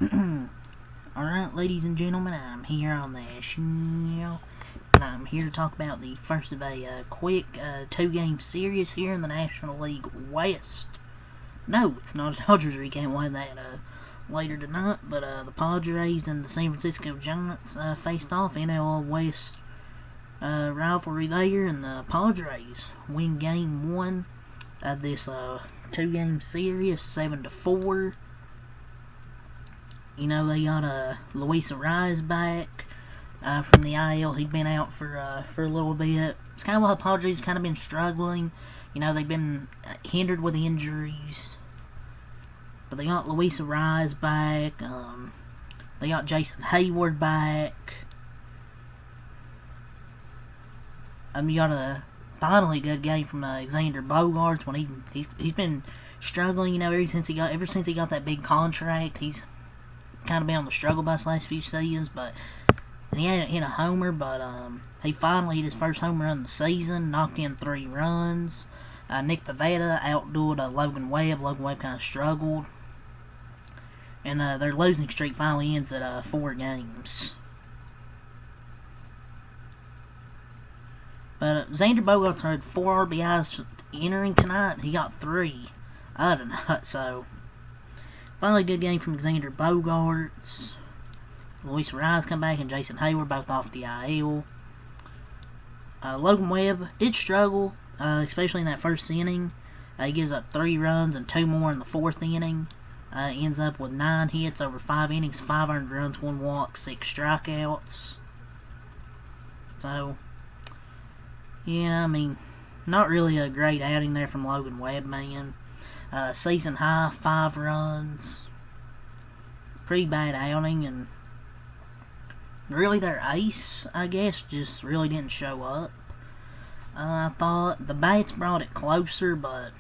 Alright, ladies and gentlemen, I'm here on the show, and I'm here to talk about the first of a quick two-game series here in the National League West. No, it's not a Dodgers recount. We'll have that later tonight, but the Padres and the San Francisco Giants faced off. NL West rivalry there, and the Padres win game one of this two-game series, 7-4. You know, they got Luis Arraez back from the IL. He'd been out for a little bit. It's kind of why the Padres kind of been struggling. You know, they've been hindered with injuries. But they got Luis Arraez back. They got Jason Hayward back. You got a finally good game from Xander Bogaerts when he's been struggling. You know, ever since he got that big contract, he's kind of been on the struggle bus last few seasons, and he hadn't hit a homer, but he finally hit his first home run of the season, knocked in 3 runs. Nick Pivetta outdueled Logan Webb. Logan Webb kind of struggled, and their losing streak finally ends at 4 games. But Xander Bogaerts had 4 RBIs entering tonight. He got 3. Other than that, so finally, a good game from Xander Bogaerts. Luis Arraez come back, and Jason Hayward both off the IL. Logan Webb did struggle, especially in that first inning. He gives up 3 runs and 2 more in the 4th inning. Ends up with 9 hits over 5 innings, 5 earned runs, 1 walk, 6 strikeouts. So, yeah, I mean, not really a great outing there from Logan Webb, man. Season high, 5 runs. Pretty bad outing, and really their ace, I guess, just really didn't show up. I thought the bats brought it closer, but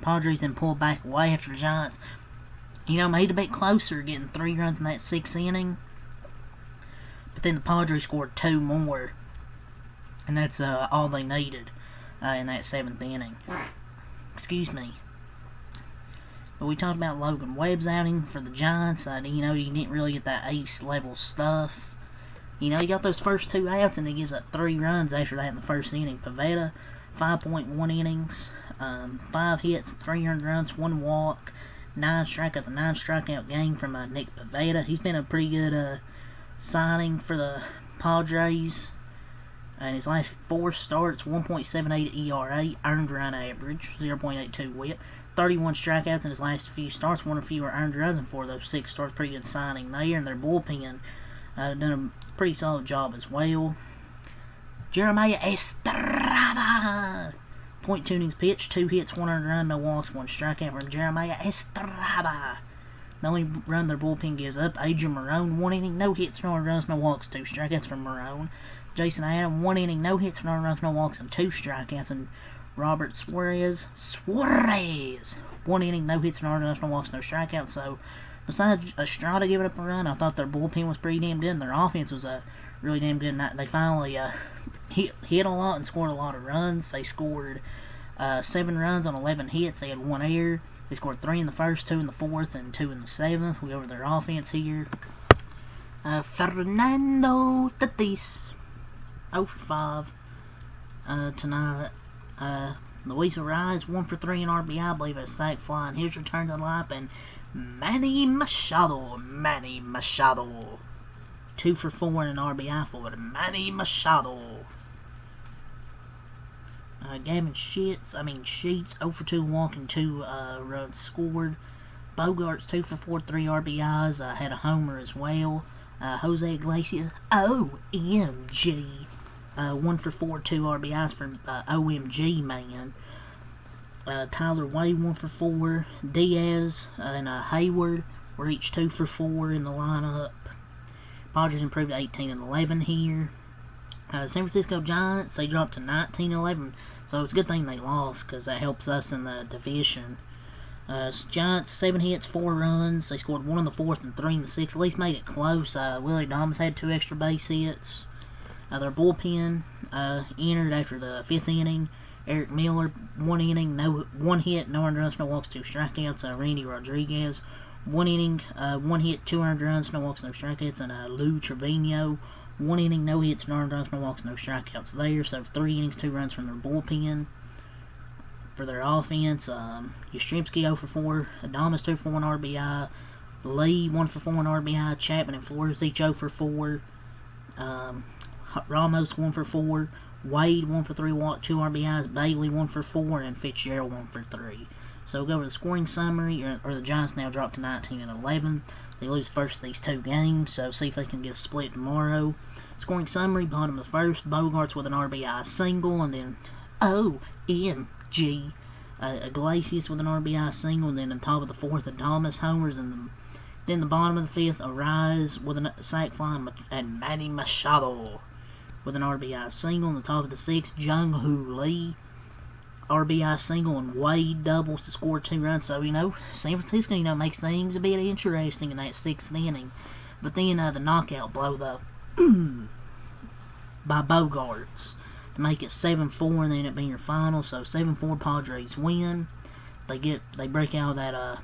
Padres then pulled back away after the Giants, you know, made it a bit closer, getting 3 runs in that 6th inning. But then the Padres scored 2 more. And that's all they needed in that 7th inning. Excuse me. But we talked about Logan Webb's outing for the Giants. You know, he didn't really get that ace-level stuff. You know, he got those first 2 outs, and he gives up 3 runs after that in the 1st inning. Pivetta, 5.1 innings, 5 hits, 3 earned runs, 1 walk, 9 strikeouts, a 9-strikeout game from Nick Pivetta. He's been a pretty good signing for the Padres. In his last 4 starts, 1.78 ERA, earned run average, 0.82 whip, 31 strikeouts in his last few starts, 1 or fewer earned runs in 4 of those 6 starts. Pretty good signing there, and their bullpen done a pretty solid job as well. Jeremiah Estrada, .2 innings pitched, 2 hits, 1 earned run, no walks, 1 strikeout from Jeremiah Estrada. The only run their bullpen gives up. Adrian Marone, 1 inning, no hits, no earned runs, no walks, 2 strikeouts from Marone. Jason Adam, 1 inning, no hits, no runs, no walks, and 2 strikeouts. And Robert Suarez, 1 inning, no hits, no runs, no walks, no strikeouts. So, besides Estrada giving up a run, I thought their bullpen was pretty damn good, and their offense was really damn good. And they finally hit a lot and scored a lot of runs. They scored 7 runs on 11 hits. They had 1 error. They scored 3 in the 1st, 2 in the 4th, and 2 in the 7th. We go over their offense here. Fernando Tatis, 0 for 5 tonight. Luis Arraez, 1 for 3 in RBI, I believe, a sac fly in his return to the lineup. And Manny Machado, 2 for 4 in RBI for Manny Machado. Gavin Sheets, 0 for 2 walking, 2 runs scored. Bogaerts, 2 for 4, 3 RBIs, had a homer as well. Jose Iglesias, OMG. 1 for 4, 2 RBIs for OMG, man. Tyler Wade, 1 for 4. Diaz and Hayward were each 2 for 4 in the lineup. Padres improved to 18-11 here. San Francisco Giants, they dropped to 19-11. So it's a good thing they lost, because that helps us in the division. Giants, 7 hits, 4 runs. They scored 1 in the 4th and 3 in the 6th. At least made it close. Willie Adames had 2 extra base hits. Their bullpen entered after the 5th inning. Eric Miller, 1 inning, 1 hit, no earned runs, no walks, 2 strikeouts. Randy Rodriguez, 1 inning, 1 hit, 2 earned runs, no walks, no strikeouts. And Lou Trevino, 1 inning, no hits, no earned runs, no walks, no strikeouts there. So 3 innings, 2 runs from their bullpen. For their offense, Yastrzemski 0 for 4, Adames 2 for 1 RBI, Lee 1 for 4 RBI, Chapman and Flores each 0 for 4, Ramos 1 for 4, Wade 1 for 3, 2 RBIs, Bailey 1 for 4, and Fitzgerald 1 for 3. So we'll go over the scoring summary, or the Giants now drop to 19 and 11. They lose the first of these 2 games, so see if they can get a split tomorrow. Scoring summary, bottom of the first, Bogarts with an RBI single, and then OMG, Iglesias with an RBI single, and then on top of the 4th, Adames homers, and then the bottom of the 5th, Arise with a sac fly, and Manny Machado with an RBI single. On the top of the 6th, Jung-Hoo Lee, RBI single, and Wade doubles to score 2 runs. So, San Francisco, makes things a bit interesting in that 6th inning. But then the knockout blow, by Bogarts, to make it 7-4, and then it being your final. So 7-4 Padres win. They break out of that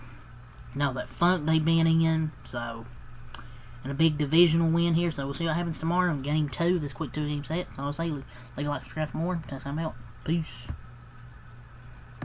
that funk they've been in. So, and a big divisional win here. So we'll see what happens tomorrow in Game 2. This quick 2-game set. So I'll say, like, subscribe for more. That's how I'm out. Peace.